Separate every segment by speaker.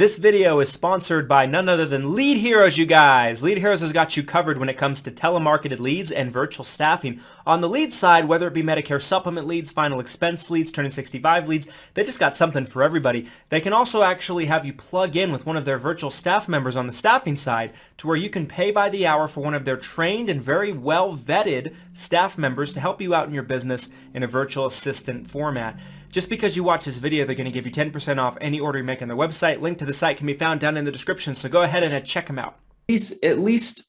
Speaker 1: This video is sponsored by none other than Lead Heroes, you guys. Lead Heroes has got you covered when it comes to telemarketed leads and virtual staffing. On the lead side, whether it be Medicare supplement leads, final expense leads, turning 65 leads, they just got something for everybody. They can also actually have you plug in with one of their virtual staff members on the staffing side to where you can pay by the hour for one of their trained and very well vetted staff members to help you out in your business in a virtual assistant format. Just because you watch this video, they're going to give you 10% off any order you make on their website. Link to the site can be found down in the description, so go ahead and check them out.
Speaker 2: At least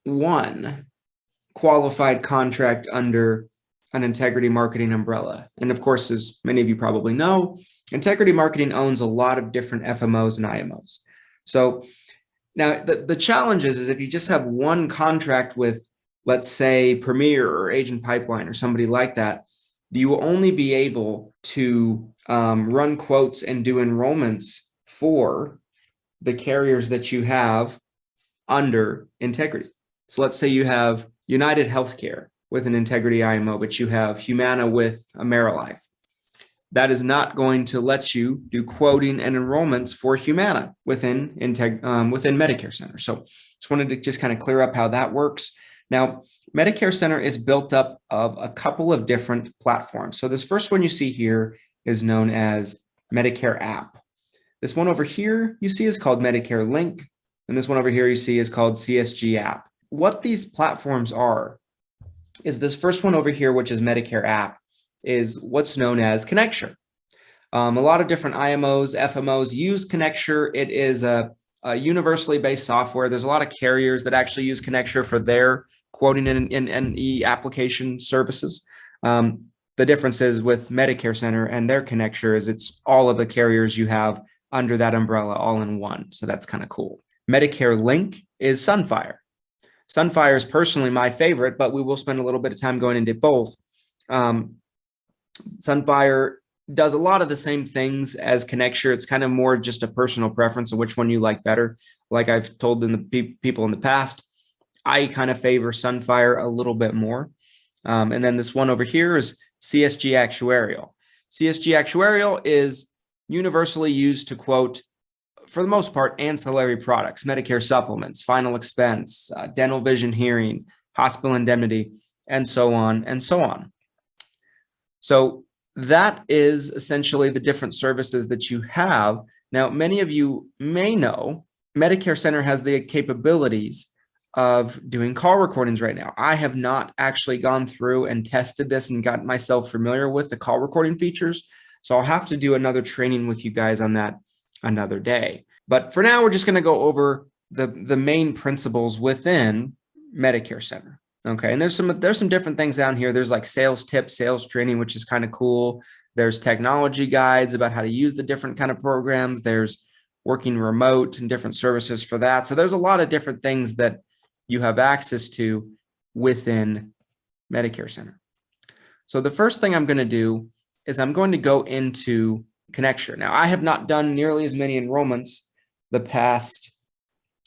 Speaker 2: one qualified contract under an integrity marketing umbrella. And of course, as many of you probably know, integrity marketing owns a lot of different FMOs and IMOs. So now the challenge is if you just have one contract with, let's say, Premier or Agent Pipeline or somebody like that, you will only be able to run quotes and do enrollments for the carriers that you have under integrity. So let's say you have United Healthcare with an integrity IMO, but you have Humana with AmeriLife. That is not going to let you do quoting and enrollments for Humana within MedicareCenter. So just wanted to just kind of clear up how that works. Now, MedicareCenter is built up of a couple of different platforms. So this first one you see here is known as Medicare App. This one over here you see is called Medicare Link, and this one over here you see is called CSG App. What these platforms are is this first one over here, which is Medicare App, is what's known as Connecture. A lot of different IMOs, FMOs use Connecture. It is a universally based software. There's a lot of carriers that actually use Connecture for their quoting and e-application services. The difference is with MedicareCenter and their Connecture is it's all of the carriers you have under that umbrella all in one. So that's kind of cool. Medicare Link is Sunfire. Sunfire is personally my favorite, but we will spend a little bit of time going into both. Sunfire does a lot of the same things as Connecture. It's kind of more just a personal preference of which one you like better. Like I've told people in the past, I kind of favor Sunfire a little bit more. And then this one over here is CSG Actuarial. CSG Actuarial is universally used to quote, for the most part, ancillary products, Medicare supplements, final expense, dental, vision, hearing, hospital indemnity, and so on and so on. So that is essentially the different services that you have. Now, many of you may know MedicareCenter has the capabilities of doing call recordings right now. I have not actually gone through and tested this and gotten myself familiar with the call recording features. So I'll have to do another training with you guys on that another day. But for now, we're just going to go over the main principles within MedicareCenter. Okay, and there's some different things down here. There's like sales tips, sales training, which is kind of cool. There's technology guides about how to use the different kind of programs. There's working remote and different services for that. So there's a lot of different things that you have access to within MedicareCenter. So the first thing I'm going to do is I'm going to go into Connecture. Now, I have not done nearly as many enrollments the past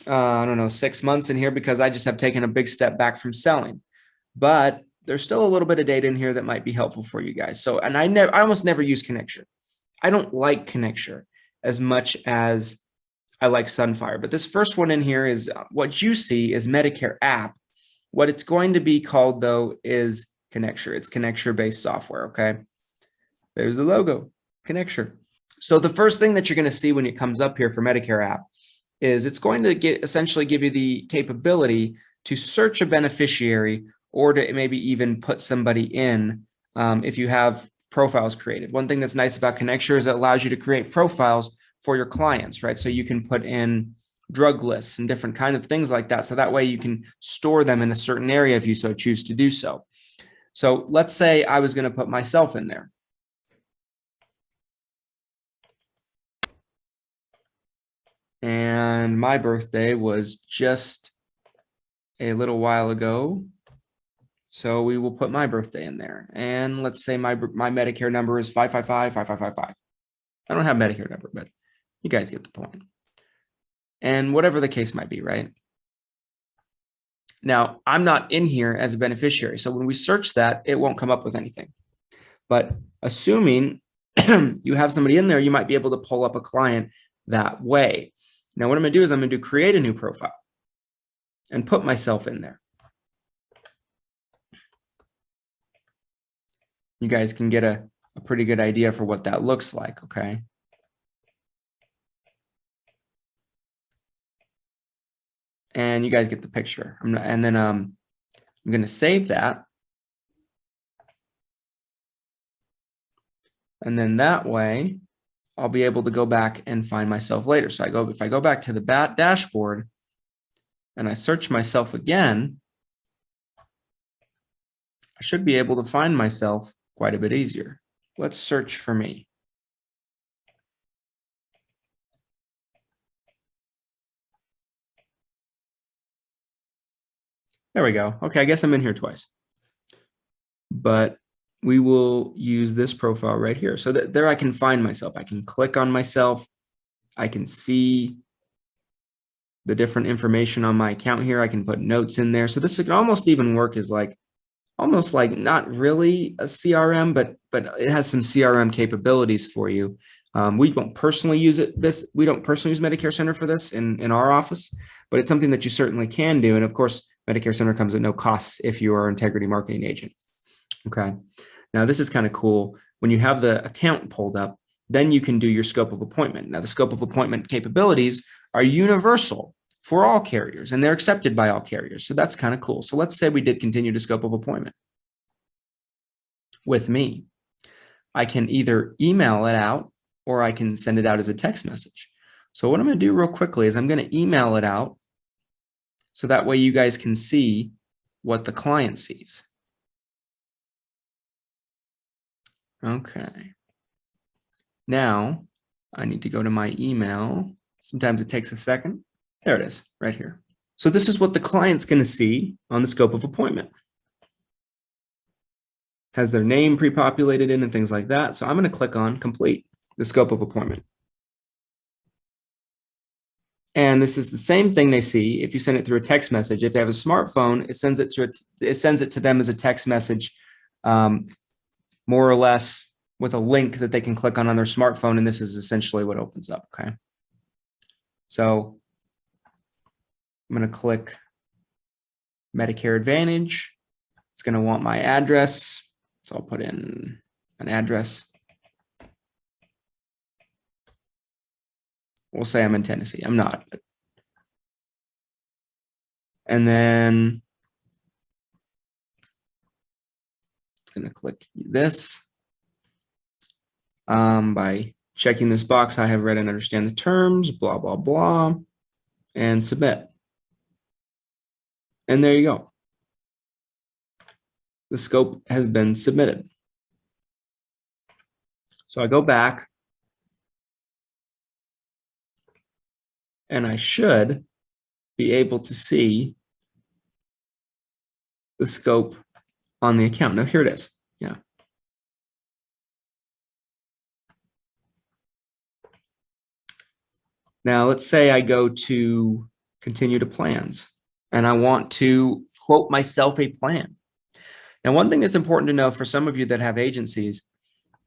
Speaker 2: 6 months in here because I just have taken a big step back from selling, but there's still a little bit of data in here that might be helpful for you guys. So, and I almost never use Connecture. I don't like Connecture as much as I like Sunfire, but this first one in here is what you see is Medicare App. What it's going to be called though is Connecture. It's Connecture based software. Okay. There's the logo, Connecture. So the first thing that you're going to see when it comes up here for Medicare App is it's going to essentially give you the capability to search a beneficiary or to maybe even put somebody in if you have profiles created. One thing that's nice about Connecture is it allows you to create profiles for your clients, right? So you can put in drug lists and different kinds of things like that. So that way you can store them in a certain area if you so choose to do so. So let's say I was going to put myself in there. And my birthday was just a little while ago. So we will put my birthday in there. And let's say my Medicare number is 555-5555. I don't have a Medicare number, but you guys get the point. And whatever the case might be, right? Now, I'm not in here as a beneficiary. So when we search that, it won't come up with anything. But assuming you have somebody in there, you might be able to pull up a client that way. Now, what I'm going to do is I'm going to create a new profile and put myself in there. You guys can get a pretty good idea for what that looks like, okay? And you guys get the picture. I'm going to save that. And then that way, I'll be able to go back and find myself later. So if I go back to the dashboard and I search myself again, I should be able to find myself quite a bit easier. Let's search for me. There we go. Okay, I guess I'm in here twice. But we will use this profile right here. So that there I can find myself. I can click on myself. I can see the different information on my account here. I can put notes in there. So this can almost even work as almost like not really a CRM, but it has some CRM capabilities for you. We don't personally use we don't personally use MedicareCenter for this in our office, but it's something that you certainly can do. And of course, MedicareCenter comes at no cost if you are an integrity marketing agent. Okay. Now this is kind of cool. When you have the account pulled up, then you can do your scope of appointment. Now the scope of appointment capabilities are universal for all carriers, and they're accepted by all carriers. So that's kind of cool. So let's say we did continue to scope of appointment with me. I can either email it out or I can send it out as a text message. So what I'm going to do real quickly is I'm going to email it out so that way you guys can see what the client sees. Okay. Now I need to go to my email. Sometimes it takes a second. There it is, right here. So this is what the client's going to see on the scope of appointment. Has their name pre-populated in and things like that. So I'm going to click on complete the scope of appointment. And this is the same thing they see if you send it through a text message. If they have a smartphone, it sends it to them as a text message, more or less with a link that they can click on their smartphone. And this is essentially what opens up. Okay. So I'm going to click Medicare Advantage. It's going to want my address. So I'll put in an address. We'll say I'm in Tennessee. I'm not. And then it's going to click this. By checking this box, I have read and understand the terms, blah, blah, blah, and submit. And there you go. The scope has been submitted. So I go back and I should be able to see the scope on the account. Now here it is. Yeah. Now let's say I go to continue to plans and I want to quote myself a plan. Now, one thing that's important to know for some of you that have agencies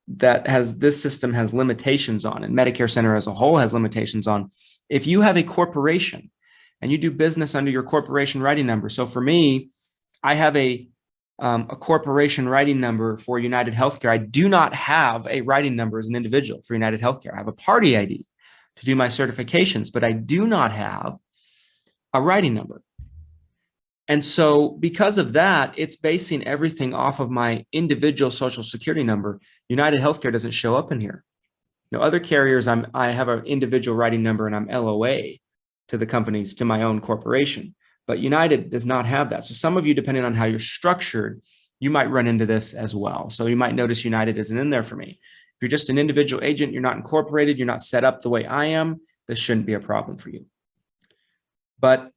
Speaker 2: that this system has limitations on, and MedicareCenter as a whole has limitations on. If you have a corporation and you do business under your corporation writing number. So for me, I have a corporation writing number for United Healthcare. I do not have a writing number as an individual for United Healthcare. I have a party ID to do my certifications, but I do not have a writing number. And so because of that, it's basing everything off of my individual social security number. United Healthcare doesn't show up in here. Now, other carriers, I have an individual writing number and I'm LOA to the companies, to my own corporation. But United does not have that. So some of you, depending on how you're structured, you might run into this as well. So you might notice United isn't in there for me. If you're just an individual agent, you're not incorporated, you're not set up the way I am, this shouldn't be a problem for you. But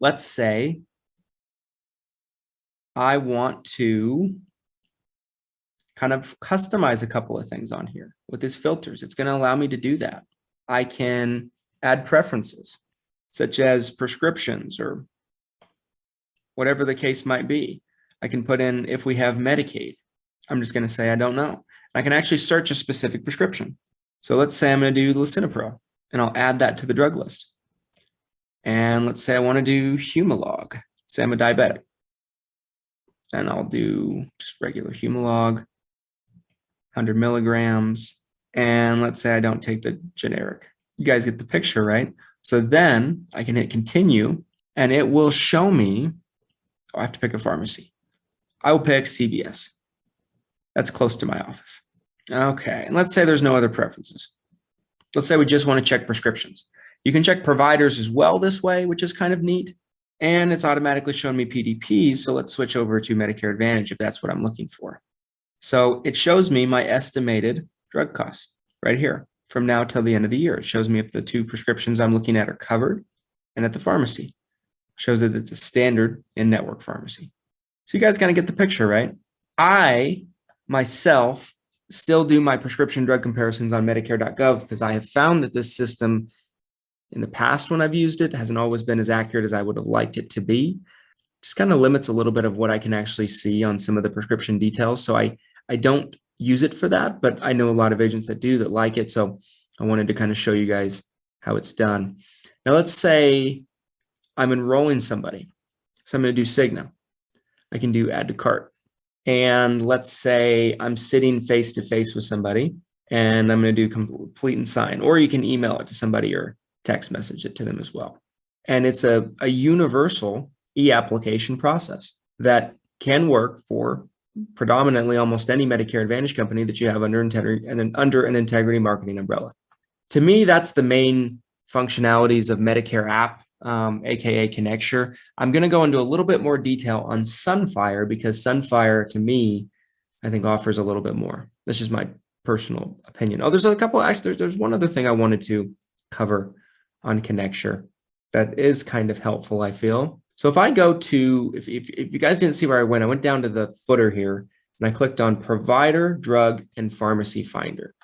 Speaker 2: let's say I want to kind of customize a couple of things on here with these filters. It's going to allow me to do that. I can add preferences, such as prescriptions or whatever the case might be. I can put in if we have Medicaid. I'm just going to say I don't know. I can actually search a specific prescription. So let's say I'm going to do lisinopril. and I'll add that to the drug list. And let's say I want to do Humalog. Say I'm a diabetic. And I'll do just regular Humalog, 100 milligrams. And let's say I don't take the generic. You guys get the picture, right? So then I can hit continue and it will show me, I have to pick a pharmacy. I will pick CVS. That's close to my office. Okay, and let's say there's no other preferences. Let's say we just want to check prescriptions. You can check providers as well this way, which is kind of neat. And it's automatically showing me PDPs. So let's switch over to Medicare Advantage if that's what I'm looking for. So it shows me my estimated drug costs right here from now till the end of the year. It shows me if the 2 prescriptions I'm looking at are covered and at the pharmacy. It shows that it's a standard in-network pharmacy. So you guys kind of get the picture, right? I myself still do my prescription drug comparisons on Medicare.gov because I have found that this system in the past when I've used it hasn't always been as accurate as I would have liked it to be. Just kind of limits a little bit of what I can actually see on some of the prescription details. So I don't use it for that, but I know a lot of agents that do that like it. So I wanted to kind of show you guys how it's done. Now let's say I'm enrolling somebody. So I'm going to do Cigna. I can do add to cart. And let's say I'm sitting face-to-face with somebody and I'm going to do complete and sign, or you can email it to somebody or text message it to them as well. And it's a universal e-application process that can work for predominantly almost any Medicare Advantage company that you have under an integrity marketing umbrella. To me, that's the main functionalities of Medicare app, aka Connecture. I'm going to go into a little bit more detail on Sunfire because Sunfire, to me, I think offers a little bit more. That's just my personal opinion. Oh, there's a couple. Actually, there's one other thing I wanted to cover on Connecture that is kind of helpful, I feel. So if I go to, if you guys didn't see where I went down to the footer here and I clicked on Provider, Drug, and Pharmacy Finder.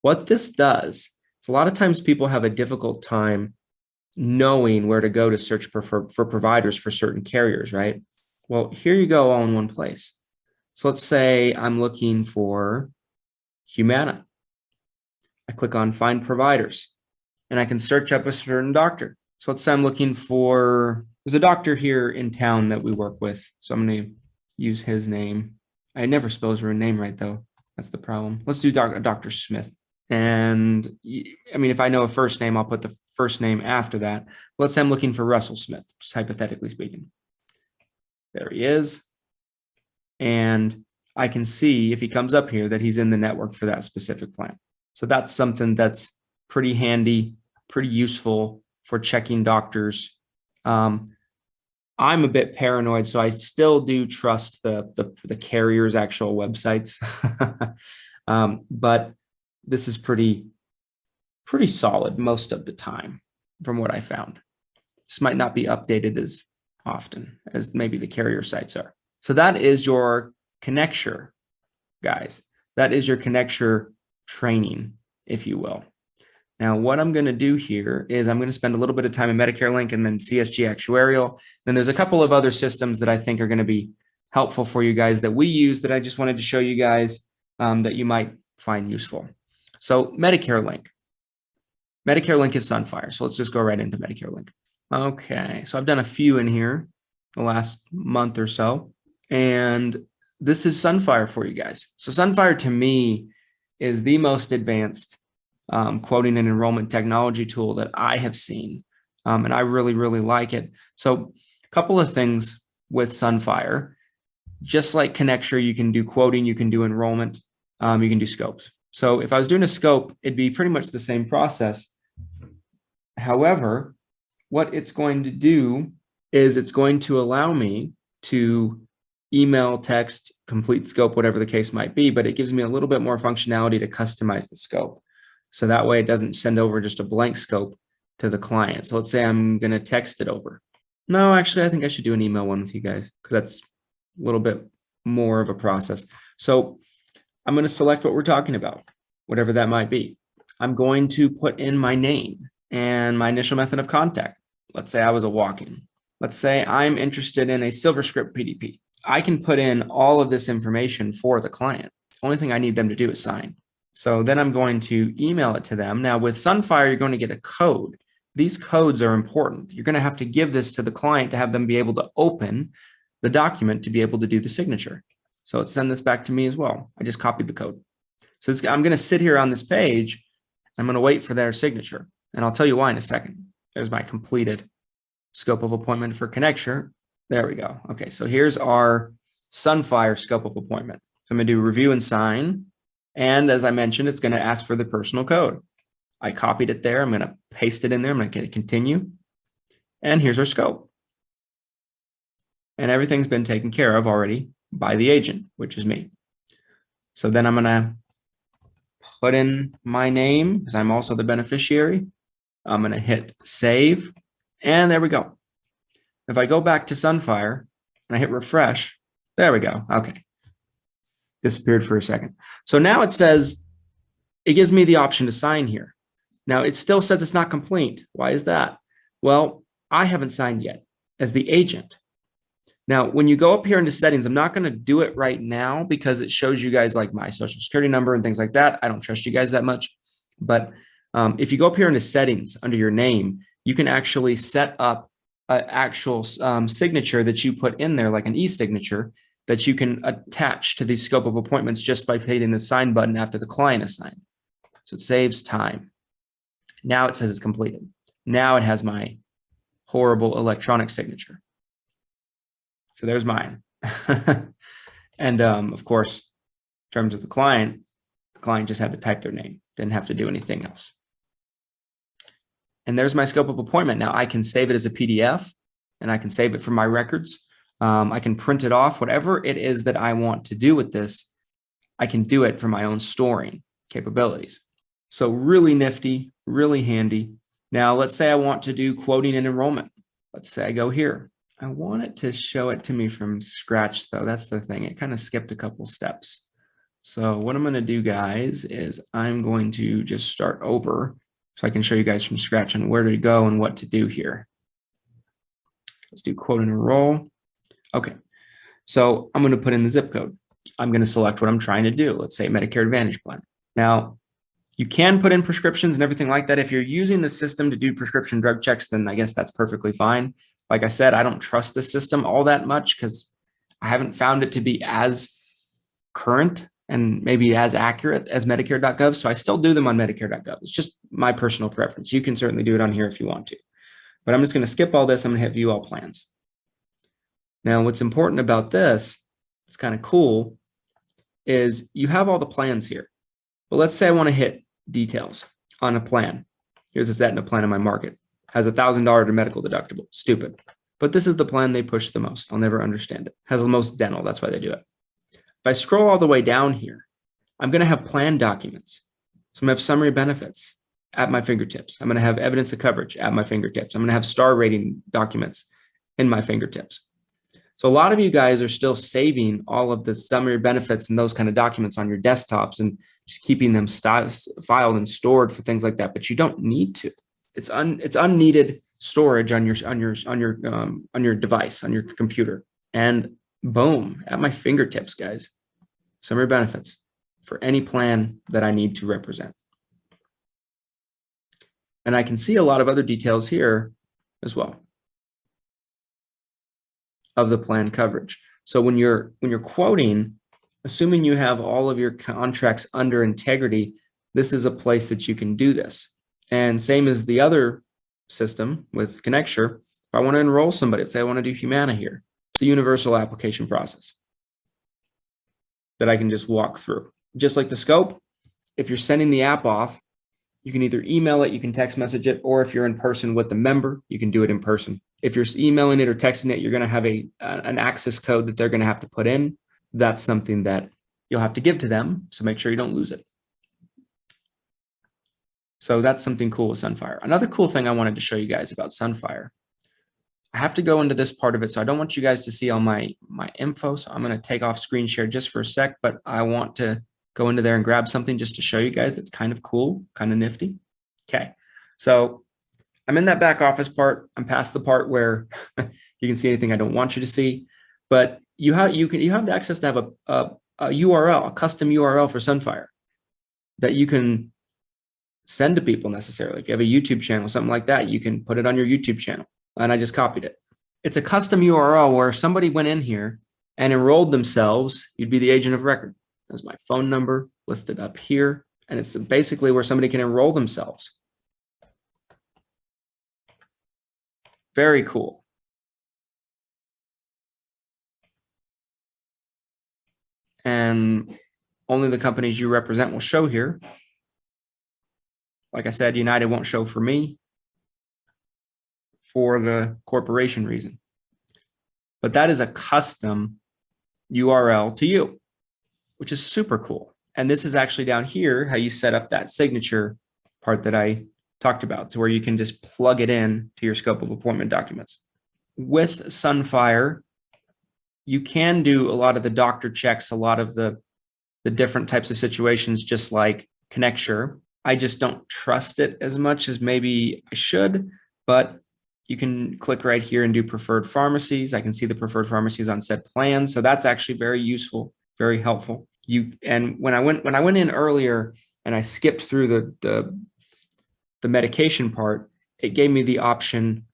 Speaker 2: What this does is a lot of times people have a difficult time knowing where to go to search for providers for certain carriers, right? Well, here you go all in one place. So let's say I'm looking for Humana. I click on Find Providers and I can search up a certain doctor. So let's say I'm looking for, there's a doctor here in town that we work with. So I'm going to use his name. I never spell his real name right, though. That's the problem. Let's do Dr. Smith. And I mean, if I know a first name, I'll put the first name after that. Let's say I'm looking for Russell Smith, just hypothetically speaking. There he is. And I can see if he comes up here that he's in the network for that specific plan. So that's something that's pretty handy, pretty useful for checking doctors. I'm a bit paranoid, so I still do trust the carrier's actual websites. But this is pretty solid most of the time from what I found. This might not be updated as often as maybe the carrier sites are. So that is your Connecture, guys. That is your Connecture training, if you will. Now, what I'm going to do here is I'm going to spend a little bit of time in Medicare Link and then CSG Actuarial. Then there's a couple of other systems that I think are going to be helpful for you guys that we use that I just wanted to show you guys that you might find useful. So Medicare Link. Medicare Link is Sunfire. So let's just go right into Medicare Link. Okay, so I've done a few in here the last month or so. And this is Sunfire for you guys. So Sunfire to me is the most advanced quoting and enrollment technology tool that I have seen. And I really, really like it. So a couple of things with Sunfire. Just like Connecture, you can do quoting, you can do enrollment, you can do scopes. So if I was doing a scope, it'd be pretty much the same process. However, what it's going to do is it's going to allow me to email, text, complete scope, whatever the case might be, but it gives me a little bit more functionality to customize the scope. So that way it doesn't send over just a blank scope to the client. So let's say I'm going to text it over. No, actually, I think I should do an email one with you guys because that's a little bit more of a process. So I'm going to select what we're talking about, whatever that might be. I'm going to put in my name and my initial method of contact. Let's say I was a walk-in. Let's say I'm interested in a SilverScript PDP. I can put in all of this information for the client. Only thing I need them to do is sign. So then I'm going to email it to them. Now with Sunfire, you're going to get a code. These codes are important. You're going to have to give this to the client to have them be able to open the document to be able to do the signature. So let's send this back to me as well. I just copied the code. So I'm going to sit here on this page. I'm going to wait for their signature. And I'll tell you why in a second. There's my completed scope of appointment for Connecture. There we go. Okay, so here's our Sunfire scope of appointment. So I'm going to do review and sign. And as I mentioned, it's going to ask for the personal code. I copied it there. I'm going to paste it in there. I'm going to continue. And here's our scope. And everything's been taken care of already by the agent, which is me. So then I'm going to put in my name because I'm also the beneficiary. I'm going to hit save. And there we go. If I go back to Sunfire and I hit refresh, there we go. Okay. Disappeared for a second. So now it says, it gives me the option to sign here. Now it still says it's not complete. Why is that? Well, I haven't signed yet as the agent. Now, when you go up here into settings, I'm not going to do it right now because it shows you guys like my social security number and things like that. I don't trust you guys that much. But if you go up here into settings under your name, you can actually set up an actual signature that you put in there, like an e-signature that you can attach to the scope of appointments just by hitting the sign button after the client is signed. So it saves time. Now it says it's completed. Now it has my horrible electronic signature. So there's mine. And of course, in terms of the client just had to type their name, didn't have to do anything else. And there's my scope of appointment. Now I can save it as a PDF and I can save it from my records. I can print it off, whatever it is that I want to do with this, I can do it for my own storing capabilities. So really nifty, really handy. Now let's say I want to do quoting and enrollment. Let's say I go here. I want it to show it to me from scratch though. That's the thing. It kind of skipped a couple steps. So what I'm going to do, guys, is I'm going to just start over so I can show you guys from scratch on where to go and what to do here. Let's do quote and enroll. Okay, so I'm going to put in the zip code. I'm going to select what I'm trying to do. Let's say Medicare Advantage plan. Now, you can put in prescriptions and everything like that. If you're using the system to do prescription drug checks, then I guess that's perfectly fine. Like I said, I don't trust the system all that much because I haven't found it to be as current and maybe as accurate as Medicare.gov. So I still do them on Medicare.gov. It's just my personal preference. You can certainly do it on here if you want to. But I'm just going to skip all this. I'm going to hit view all plans. Now, what's important about this, it's kind of cool, is you have all the plans here. But let's say I want to hit details on a plan. Here's a Aetna plan in my market. Has $1,000 to medical deductible. Stupid. But this is the plan they push the most. I'll never understand it. Has the most dental. That's why they do it. If I scroll all the way down here, I'm going to have plan documents. So I'm going to have summary benefits at my fingertips. I'm going to have evidence of coverage at my fingertips. I'm going to have star rating documents in my fingertips. So a lot of you guys are still saving all of the summary benefits and those kind of documents on your desktops and just keeping them filed and stored for things like that. But you don't need to. It's unneeded storage on your device, on your computer. And boom, at my fingertips, guys. Summary benefits for any plan that I need to represent. And I can see a lot of other details here as well of the plan coverage. So when you're quoting, assuming you have all of your contracts under integrity, this is a place that you can do this. And same as the other system with Connecture, if I want to enroll somebody, let's say I want to do Humana here, it's a universal application process that I can just walk through. Just like the scope, if you're sending the app off, you can either email it, you can text message it, or if you're in person with the member, you can do it in person. If you're emailing it or texting it, you're going to have an access code that they're going to have to put in. That's something that you'll have to give to them. So make sure you don't lose it. So that's something cool with Sunfire. Another cool thing I wanted to show you guys about Sunfire. I have to go into this part of it. So I don't want you guys to see all my info. So I'm going to take off screen share just for a sec, but I want to go into there and grab something just to show you guys that's kind of cool, kind of nifty. Okay. So I'm in that back office part. I'm past the part where you can see anything I don't want you to see, but you have access to have a URL, a custom URL for Sunfire. that you can send to people necessarily. If you have a YouTube channel, something like that, you can put it on your YouTube channel. And I just copied it. It's a custom URL where if somebody went in here and enrolled themselves, you'd be the agent of record. There's my phone number listed up here. And it's basically where somebody can enroll themselves. Very cool. And only the companies you represent will show here. Like I said, United won't show for me for the corporation reason. But that is a custom URL to you, which is super cool. And this is actually down here, how you set up that signature part that I talked about, to where you can just plug it in to your scope of appointment documents. With Sunfire, you can do a lot of the doctor checks, a lot of the different types of situations, just like Connecture. I just don't trust it as much as maybe I should, but you can click right here and do preferred pharmacies. I can see the preferred pharmacies on said plan. So that's actually very useful, very helpful. And when I went in earlier and I skipped through the medication part, it gave me the option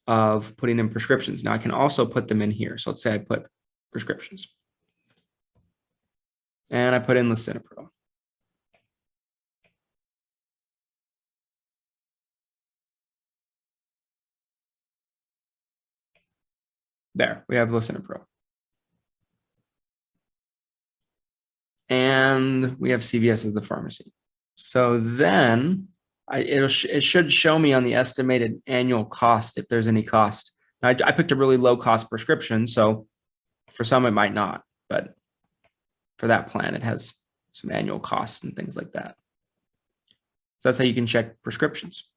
Speaker 2: of putting in prescriptions. Now I can also put them in here. So let's say I put prescriptions and I put in lisinopril. There, we have lisinopril. And we have CVS as the pharmacy. So then it should show me on the estimated annual cost if there's any cost. Now, I picked a really low cost prescription, so for some it might not, but for that plan it has some annual costs and things like that. So that's how you can check prescriptions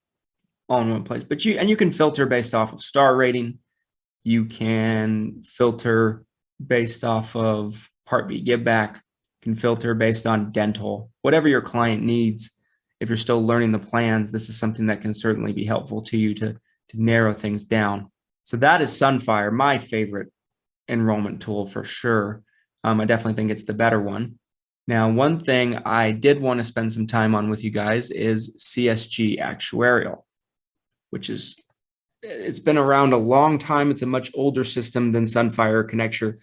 Speaker 2: all in one place. But you can filter based off of star rating. You can filter based off of Part B give back. You can filter based on dental, whatever your client needs. If you're still learning the plans, this is something that can certainly be helpful to you to narrow things down. So that is Sunfire, my favorite enrollment tool for sure. I definitely think it's the better one. Now, one thing I did want to spend some time on with you guys is CSG Actuarial, which is, it's been around a long time. It's a much older system than Sunfire or Connecture.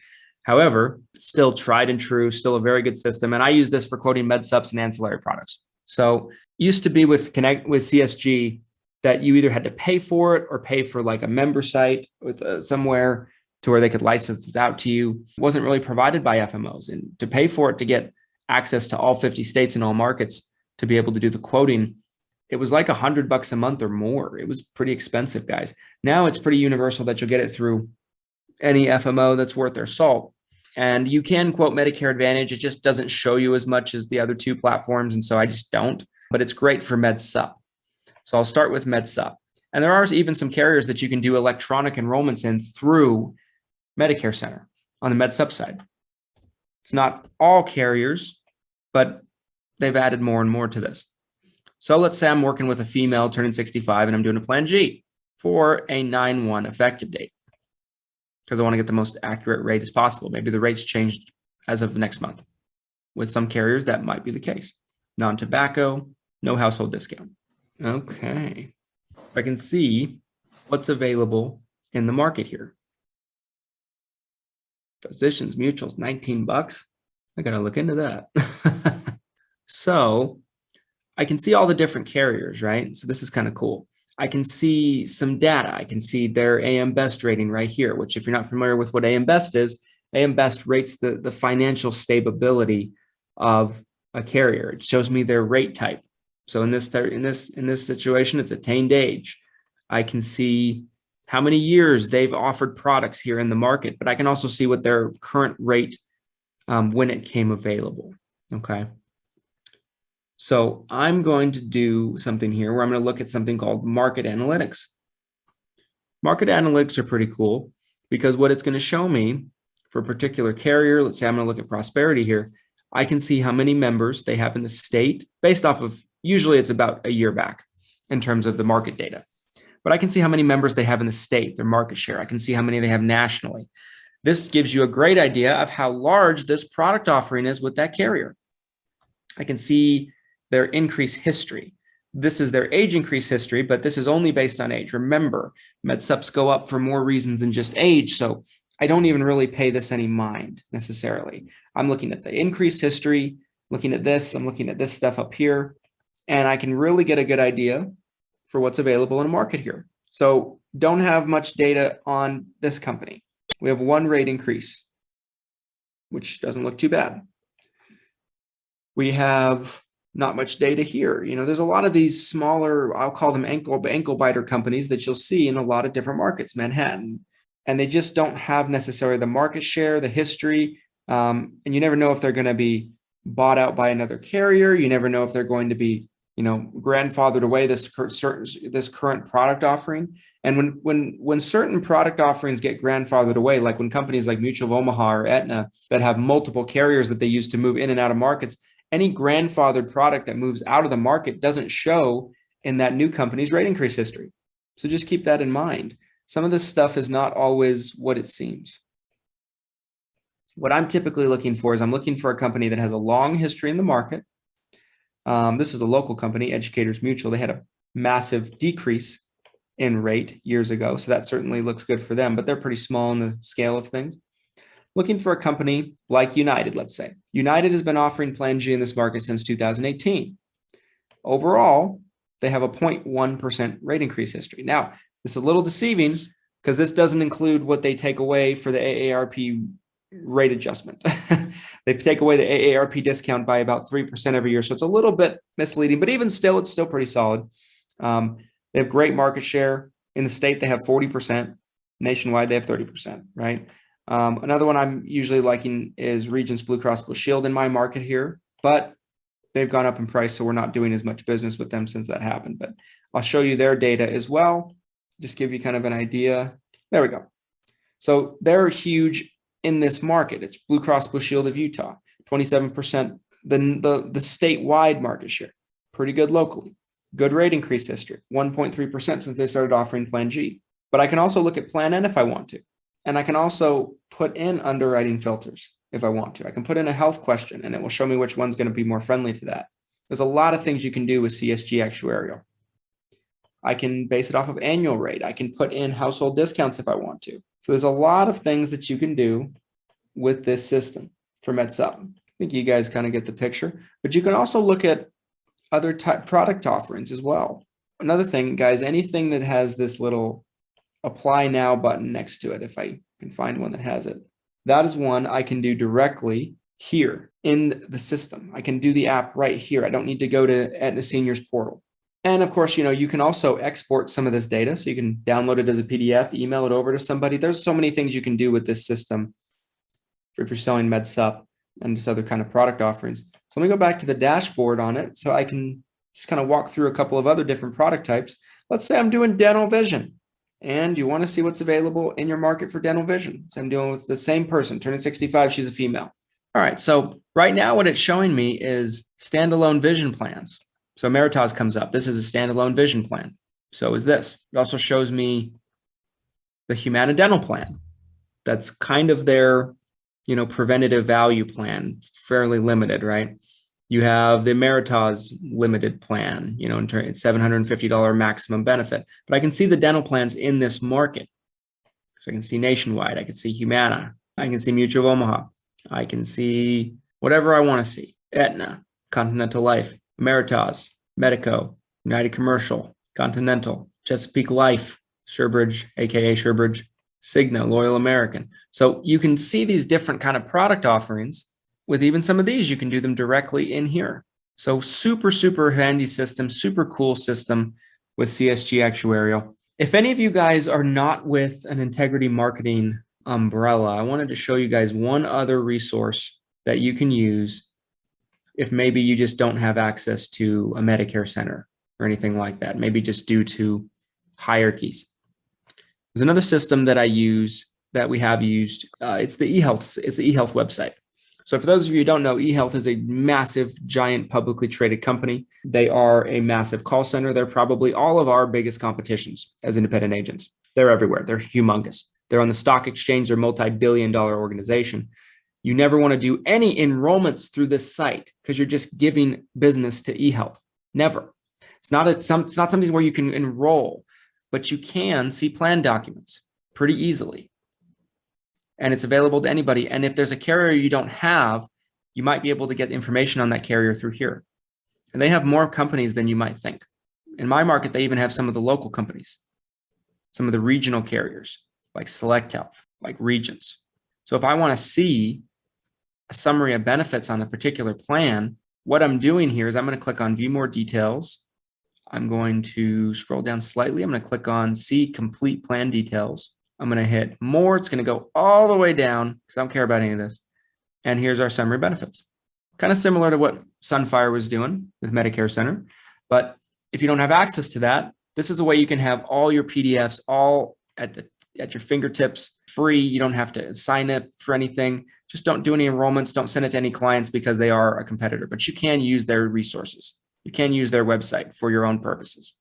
Speaker 2: However, still tried and true, still a very good system. And I use this for quoting med subs and ancillary products. So used to be with CSG that you either had to pay for it or pay for like a member site with somewhere to where they could license it out to you. It wasn't really provided by FMOs, and to pay for it to get access to all 50 states and all markets to be able to do the quoting, it was like $100 a month or more. It was pretty expensive, guys. Now it's pretty universal that you'll get it through any FMO that's worth their salt. And you can quote Medicare Advantage. It just doesn't show you as much as the other two platforms. And so I just don't, but it's great for Med Sup. So I'll start with Med Sup. And there are even some carriers that you can do electronic enrollments in through MedicareCenter on the Med Sup side. It's not all carriers, but they've added more and more to this. So let's say I'm working with a female turning 65 and I'm doing a Plan G for a 9/1 effective date, because I want to get the most accurate rate as possible. Maybe the rate's changed as of next month. With some carriers, that might be the case. Non-tobacco, no household discount. Okay. I can see what's available in the market here. Physicians Mutuals, $19. I got to look into that. So I can see all the different carriers, right? So this is kind of cool. I can see some data. I can see their AM Best rating right here, which if you're not familiar with what AM Best is, AM Best rates the financial stability of a carrier. It shows me their rate type. So in this situation, it's attained age. I can see how many years they've offered products here in the market, but I can also see what their current rate when it came available. Okay. So I'm going to do something here where I'm going to look at something called market analytics. Market analytics are pretty cool because what it's going to show me for a particular carrier, let's say I'm going to look at Prosperity here, I can see how many members they have in the state based off of, usually it's about a year back in terms of the market data. But I can see how many members they have in the state, their market share. I can see how many they have nationally. This gives you a great idea of how large this product offering is with that carrier. I can see their increase history. This is their age increase history, but this is only based on age. Remember, MedSups go up for more reasons than just age. So I don't even really pay this any mind necessarily. I'm looking at the increase history, looking at this, I'm looking at this stuff up here, and I can really get a good idea for what's available in the market here. So don't have much data on this company. We have one rate increase, which doesn't look too bad. We have not much data here. There's a lot of these smaller, I'll call them ankle biter companies that you'll see in a lot of different markets, Manhattan, and they just don't have necessarily the market share, the history, and you never know if they're going to be bought out by another carrier. You never know if they're going to be, grandfathered away this current product offering. And when certain product offerings get grandfathered away, like when companies like Mutual of Omaha or Aetna that have multiple carriers that they use to move in and out of markets, any grandfathered product that moves out of the market doesn't show in that new company's rate increase history. So just keep that in mind. Some of this stuff is not always what it seems. What I'm typically looking for is I'm looking for a company that has a long history in the market. This is a local company, Educators Mutual. They had a massive decrease in rate years ago, so that certainly looks good for them, but they're pretty small in the scale of things. Looking for a company like United, let's say. United has been offering Plan G in this market since 2018. Overall, they have a 0.1% rate increase history. Now, this is a little deceiving because this doesn't include what they take away for the AARP rate adjustment. They take away the AARP discount by about 3% every year. So it's a little bit misleading, but even still, it's still pretty solid. They have great market share. In the state, they have 40%. Nationwide, they have 30%, right? Another one I'm usually liking is Regence Blue Cross Blue Shield in my market here, but they've gone up in price, so we're not doing as much business with them since that happened. But I'll show you their data as well, just give you kind of an idea. There we go. So they're huge in this market. It's Blue Cross Blue Shield of Utah, 27%, the statewide market share, pretty good locally. Good rate increase history, 1.3% since they started offering Plan G. But I can also look at Plan N if I want to. And I can also put in underwriting filters if I want to. I can put in a health question and it will show me which one's going to be more friendly to that. There's a lot of things you can do with CSG actuarial. I can base it off of annual rate. I can put in household discounts if I want to. So there's a lot of things that you can do with this system for MedSup. I think you guys kind of get the picture, but you can also look at other type product offerings as well. Another thing, guys, anything that has this little apply now button next to it, if I can find one that has it, that is one I can do directly here in the system. I can do the app right here. I don't need to go to Aetna Seniors portal. And of course, you can also export some of this data. So you can download it as a PDF, email it over to somebody. There's so many things you can do with this system if you're selling MedSup and just other kind of product offerings. So let me go back to the dashboard on it so I can just kind of walk through a couple of other different product types. Let's say I'm doing dental vision and you want to see what's available in your market for dental vision. So I'm dealing with the same person, turning 65, she's a female. All right, so right now what it's showing me is standalone vision plans. So Meritage comes up. This is a standalone vision plan. So is this. It also shows me the Humana dental plan. That's kind of their, preventative value plan, fairly limited, right? You have the Meritage limited plan, it's $750 maximum benefit. But I can see the dental plans in this market. So I can see Nationwide. I can see Humana. I can see Mutual of Omaha. I can see whatever I want to see. Aetna, Continental Life, Meritage, Medico, United Commercial, Continental, Chesapeake Life, Surebridge, aka Surebridge, Cigna, Loyal American. So you can see these different kind of product offerings. With even some of these, you can do them directly in here. So super, super handy system, super cool system with CSG Actuarial. If any of you guys are not with an integrity marketing umbrella, I wanted to show you guys one other resource that you can use if maybe you just don't have access to a MedicareCenter or anything like that, maybe just due to hierarchies. There's another system that I use that we have used. It's the eHealth. It's the eHealth website. So for those of you who don't know, eHealth is a massive, giant, publicly traded company. They are a massive call center. They're probably all of our biggest competitions as independent agents. They're everywhere. They're humongous. They're on the stock exchange. They're a multi-billion-dollar organization. You never want to do any enrollments through this site because you're just giving business to eHealth. Never. It's not something where you can enroll, but you can see plan documents pretty easily. And it's available to anybody. And if there's a carrier you don't have, you might be able to get information on that carrier through here. And they have more companies than you might think. In my market, they even have some of the local companies, some of the regional carriers like Select Health, like Regents. So if I want to see a summary of benefits on a particular plan, what I'm doing here is I'm going to click on View More Details. I'm going to scroll down slightly. I'm going to click on See Complete Plan Details. I'm going to hit More. It's going to go all the way down because I don't care about any of this. And here's our summary benefits. Kind of similar to what Sunfire was doing with MedicareCenter. But if you don't have access to that, this is a way you can have all your PDFs all at your fingertips, free. You don't have to sign up for anything. Just don't do any enrollments. Don't send it to any clients because they are a competitor, but you can use their resources. You can use their website for your own purposes.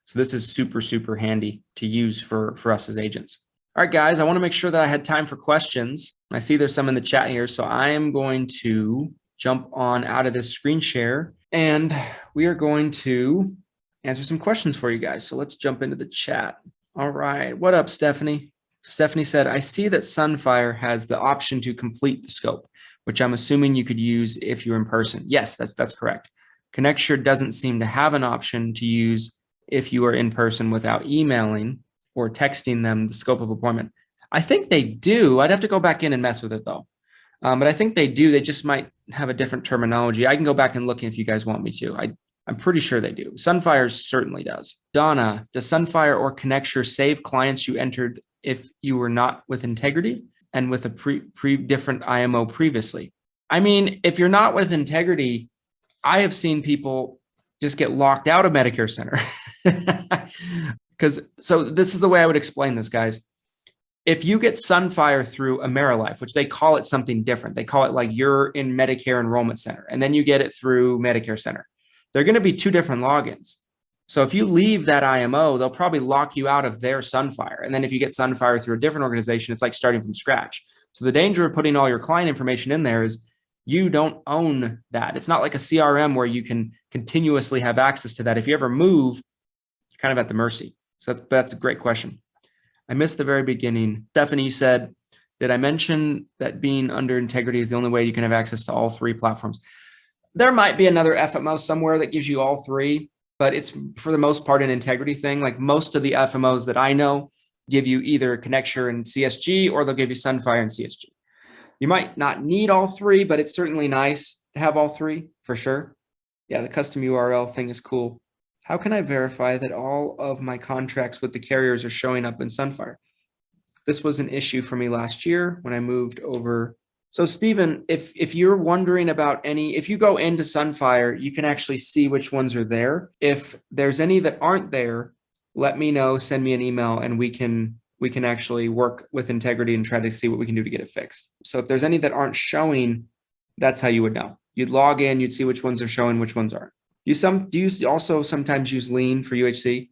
Speaker 2: So this is super, super handy to use for us as agents. All right, guys, I want to make sure that I had time for questions. I see there's some in the chat here. So I am going to jump on out of this screen share and we are going to answer some questions for you guys. So let's jump into the chat. All right. What up, Stephanie? Stephanie said, I see that Sunfire has the option to complete the scope, which I'm assuming you could use if you're in person. Yes, that's correct. Connecture doesn't seem to have an option to use if you are in person without emailing or texting them the scope of appointment. I think they do. I'd have to go back in and mess with it though. But I think they do. They just might have a different terminology. I can go back and look if you guys want me to. I'm pretty sure they do. Sunfire certainly does. Donna, does Sunfire or Connecture save clients you entered if you were not with integrity and with a different IMO previously? I mean, if you're not with integrity, I have seen people just get locked out of MedicareCenter. So this is the way I would explain this, guys. If you get Sunfire through AmeriLife, which they call it something different, they call it like you're in Medicare Enrollment Center, and then you get it through MedicareCenter. They're going to be two different logins. So if you leave that IMO, they'll probably lock you out of their Sunfire. And then if you get Sunfire through a different organization, it's like starting from scratch. So the danger of putting all your client information in there is you don't own that. It's not like a CRM where you can continuously have access to that. If you ever move, you're kind of at the mercy. So that's a great question. I missed the very beginning. Stephanie said, did I mention that being under integrity is the only way you can have access to all three platforms? There might be another FMO somewhere that gives you all three, but it's for the most part an integrity thing. Like most of the FMOs that I know give you either Connecture and CSG, or they'll give you Sunfire and CSG. You might not need all three, but it's certainly nice to have all three for sure. Yeah, the custom URL thing is cool. How can I verify that all of my contracts with the carriers are showing up in Sunfire? This was an issue for me last year when I moved over. So Stephen, if you're wondering about if you go into Sunfire, you can actually see which ones are there. If there's any that aren't there, let me know, send me an email, and we can actually work with integrity and try to see what we can do to get it fixed. So if there's any that aren't showing, that's how you would know. You'd log in, you'd see which ones are showing, which ones aren't. Do you also sometimes use Lean for UHC?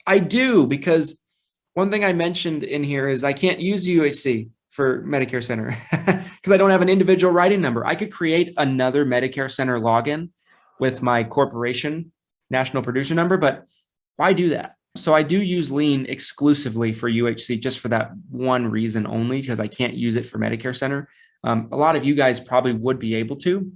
Speaker 2: I do, because one thing I mentioned in here is I can't use UHC for MedicareCenter because I don't have an individual writing number. I could create another MedicareCenter login with my corporation national producer number, but why do that? So I do use Lean exclusively for UHC just for that one reason only, because I can't use it for MedicareCenter. A lot of you guys probably would be able to,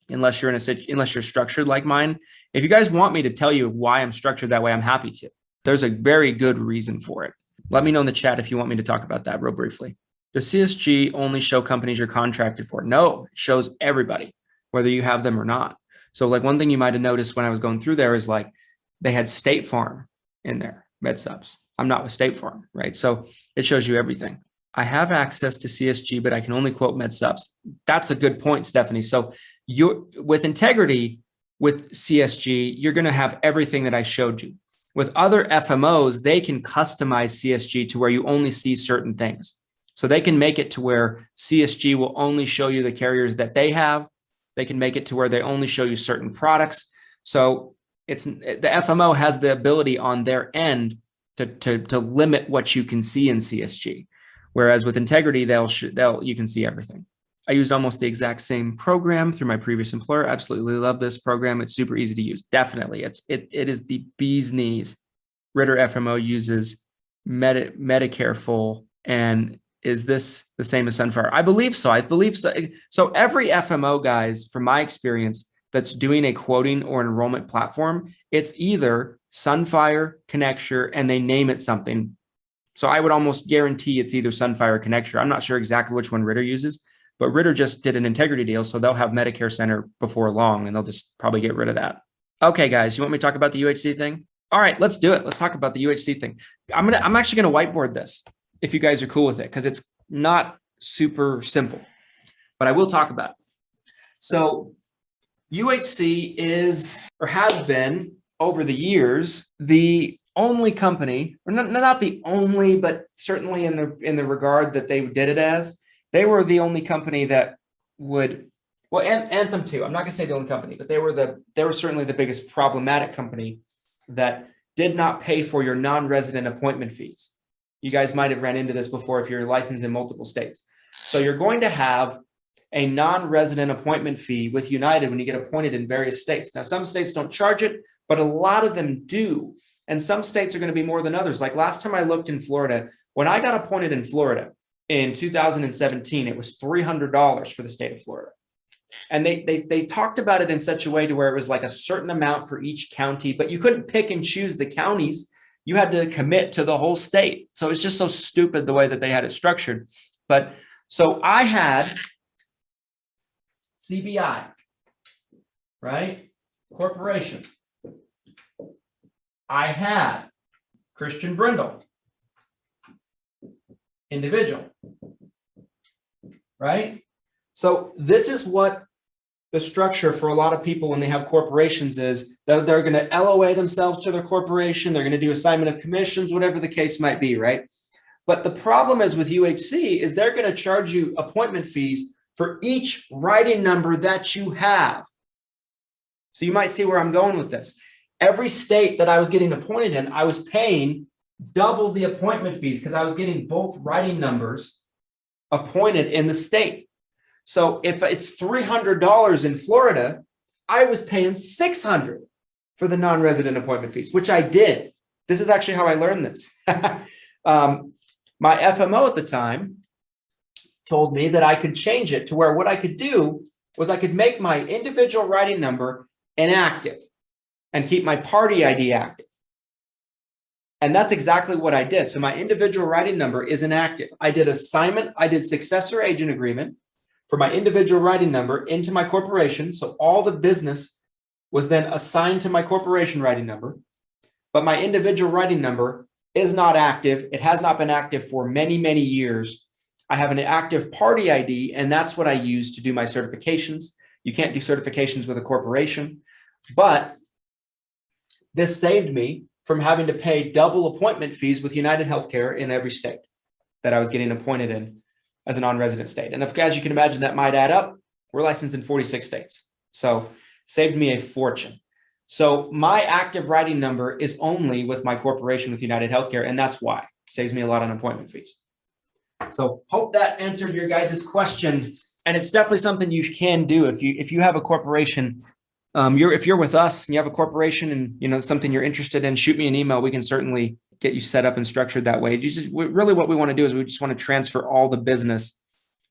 Speaker 2: unless you're structured like mine. If you guys want me to tell you why I'm structured that way, I'm happy to. There's a very good reason for it. Let me know in the chat if you want me to talk about that real briefly. Does CSG only show companies you're contracted for? No, it shows everybody, whether you have them or not. So like one thing you might have noticed when I was going through there is like they had State Farm in there, MedSubs. I'm not with State Farm, right? So it shows you everything. I have access to CSG, but I can only quote MedSubs. That's a good point, Stephanie. So you're with integrity with CSG, you're going to have everything that I showed you. With other FMOs, they can customize CSG to where you only see certain things. So they can make it to where CSG will only show you the carriers that they have. They can make it to where they only show you certain products. So the FMO has the ability on their end to limit what you can see in CSG. Whereas with integrity, you can see everything. I used almost the exact same program through my previous employer. Absolutely love this program. It's super easy to use. Definitely. It is the bee's knees. Ritter FMO uses Medicare Full. And is this the same as Sunfire? I believe so. I believe so. So every FMO, guys, from my experience, that's doing a quoting or enrollment platform, it's either Sunfire, Connecture, and they name it something. So I would almost guarantee it's either Sunfire or Connecture. I'm not sure exactly which one Ritter uses, but Ritter just did an integrity deal, so they'll have MedicareCenter before long, and they'll just probably get rid of that. Okay, guys, you want me to talk about the UHC thing? All right, let's do it. Let's talk about the UHC thing. I'm actually going to whiteboard this if you guys are cool with it, because it's not super simple, but I will talk about it. So UHC is, or has been over the years, the only company, or not the only, but certainly in the regard that they did it as, they were the only company that would, well, Anthem too. I'm not gonna say the only company, but they were certainly the biggest problematic company that did not pay for your non-resident appointment fees. You guys might have ran into this before if you're licensed in multiple states. So you're going to have a non-resident appointment fee with United when you get appointed in various states. Now, some states don't charge it, but a lot of them do. And some states are going to be more than others. Like last time I looked in Florida, when I got appointed in Florida in 2017, it was $300 for the state of Florida. And they talked about it in such a way to where it was like a certain amount for each county, but you couldn't pick and choose the counties. You had to commit to the whole state. So it's just so stupid the way that they had it structured. But so I had CBI, right? Corporation. I had Christian Brindle, individual, right? So this is what the structure for a lot of people when they have corporations is. They're going to LOA themselves to their corporation. They're going to do assignment of commissions, whatever the case might be, right? But the problem is with UHC is they're going to charge you appointment fees for each writing number that you have. So you might see where I'm going with this. Every state that I was getting appointed in, I was paying double the appointment fees because I was getting both writing numbers appointed in the state. So if it's $300 in Florida, I was paying $600 for the non-resident appointment fees, which I did. This is actually how I learned this. My FMO at the time told me that I could change it to where what I could do was I could make my individual writing number inactive and keep my party ID active. And that's exactly what I did. So my individual writing number is inactive. I did assignment, I did successor agent agreement for my individual writing number into my corporation. So all the business was then assigned to my corporation writing number, but my individual writing number is not active. It has not been active for many, many years. I have an active party ID, and that's what I use to do my certifications. You can't do certifications with a corporation, but this saved me from having to pay double appointment fees with United Healthcare in every state that I was getting appointed in as a non-resident state. And if, as you can imagine, that might add up. We're licensed in 46 states. So saved me a fortune. So my active writing number is only with my corporation with United Healthcare, and that's why. It saves me a lot on appointment fees. So hope that answered your guys' question. And it's definitely something you can do if you have a corporation. If you're with us and you have a corporation and something you're interested in, shoot me an email. We can certainly get you set up and structured that way. Really what we want to do is we just want to transfer all the business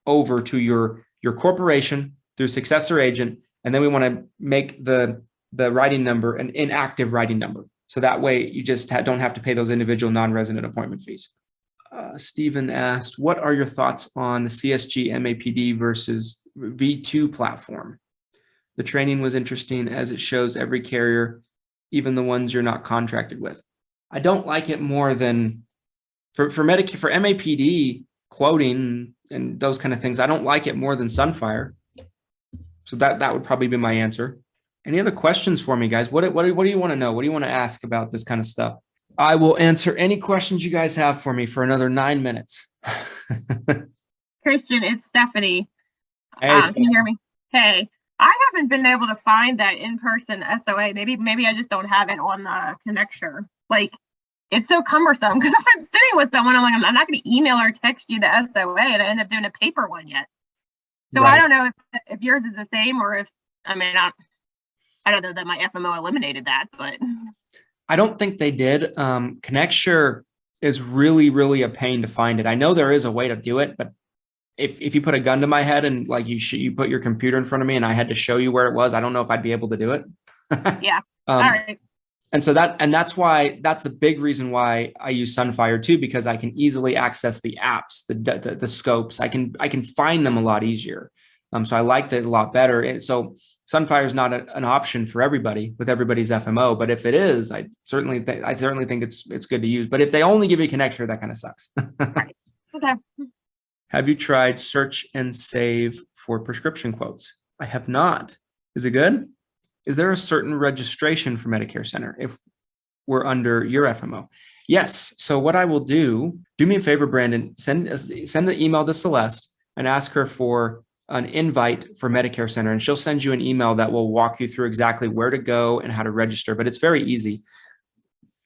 Speaker 2: over to your corporation through successor agent. And then we want to make the writing number an inactive writing number. So that way you just don't have to pay those individual non-resident appointment fees. Stephen asked, what are your thoughts on the CSG MAPD versus V2 platform? The training was interesting as it shows every carrier, even the ones you're not contracted with. I don't like it more than for Medicare, for MAPD quoting and those kind of things. I don't like it more than Sunfire. So that would probably be my answer. Any other questions for me, guys? What do you want to know? What do you want to ask about this kind of stuff? I will answer any questions you guys have for me for another 9 minutes.
Speaker 3: Christian, it's Stephanie.
Speaker 2: Hey,
Speaker 3: can you hear me? Hey, I haven't been able to find that in-person SOA. Maybe I just don't have it on the Connecture. Like, it's so cumbersome because if I'm sitting with someone, I'm not going to email or text you the SOA and I end up doing a paper one yet. So
Speaker 2: Right.
Speaker 3: I don't know if yours is the same or if, I mean, I don't know that my FMO eliminated that, but
Speaker 2: I don't think they did. Connecture is really, really a pain to find it. I know there is a way to do it, but if you put a gun to my head and like you put your computer in front of me and I had to show you where it was, I don't know if I'd be able to do it.
Speaker 3: yeah. All right.
Speaker 2: And so that's the big reason why I use Sunfire too, because I can easily access the apps, the scopes. I can find them a lot easier. So I like that a lot better. And so Sunfire is not an option for everybody with everybody's FMO, but if it is, I certainly think it's good to use. But if they only give you Connecture, that kind of sucks.
Speaker 3: Right. Okay.
Speaker 2: Have you tried Search and Save for prescription quotes? I have not. Is it good? Is there a certain registration for MedicareCenter if we're under your FMO? Yes. So what I will do me a favor, Brandon, send an email to Celeste and ask her for an invite for MedicareCenter, and she'll send you an email that will walk you through exactly where to go and how to register. But it's very easy.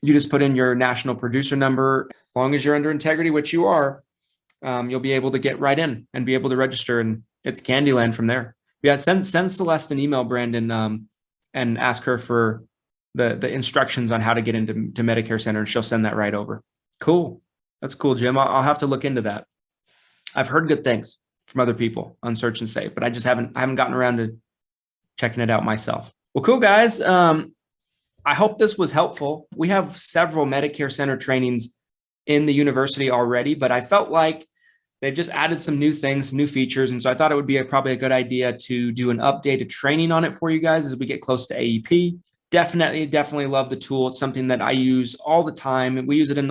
Speaker 2: You just put in your national producer number. As long as you're under integrity, which you are, you'll be able to get right in and be able to register, and it's Candyland from there. Yeah, send Celeste an email, Brandon, and ask her for the instructions on how to get into MedicareCenter, and she'll send that right over. Cool. That's cool, Jim. I'll have to look into that. I've heard good things from other people on Search and Save, but I haven't gotten around to checking it out myself. Well, cool, guys. I hope this was helpful. We have several MedicareCenter trainings in the university already, but I felt like they've just added some new things, some new features. And so I thought it would be probably a good idea to do an updated training on it for you guys as we get close to AEP. Definitely love the tool. It's something that I use all the time. And we use it in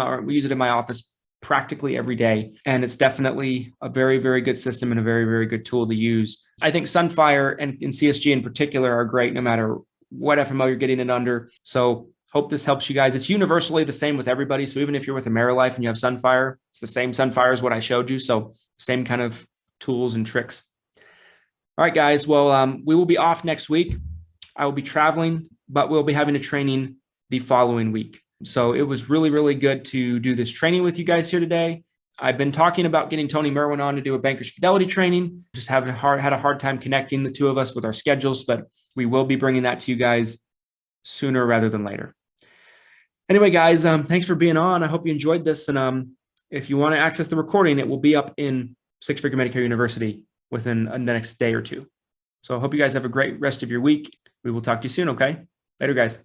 Speaker 2: my office practically every day. And it's definitely a very, very good system and a very, very good tool to use. I think Sunfire and CSG in particular are great no matter what FMO you're getting it under. So hope this helps you guys. It's universally the same with everybody. So even if you're with AmeriLife and you have Sunfire, it's the same Sunfire as what I showed you. So same kind of tools and tricks. All right, guys. Well, we will be off next week. I will be traveling, but we'll be having a training the following week. So it was really, really good to do this training with you guys here today. I've been talking about getting Tony Merwin on to do a Bankers Fidelity training. Just had a hard time connecting the two of us with our schedules, but we will be bringing that to you guys sooner rather than later. Anyway, guys, thanks for being on. I hope you enjoyed this. And if you want to access the recording, it will be up in Six Figure Medicare University within the next day or two. So I hope you guys have a great rest of your week. We will talk to you soon, okay? Later, guys.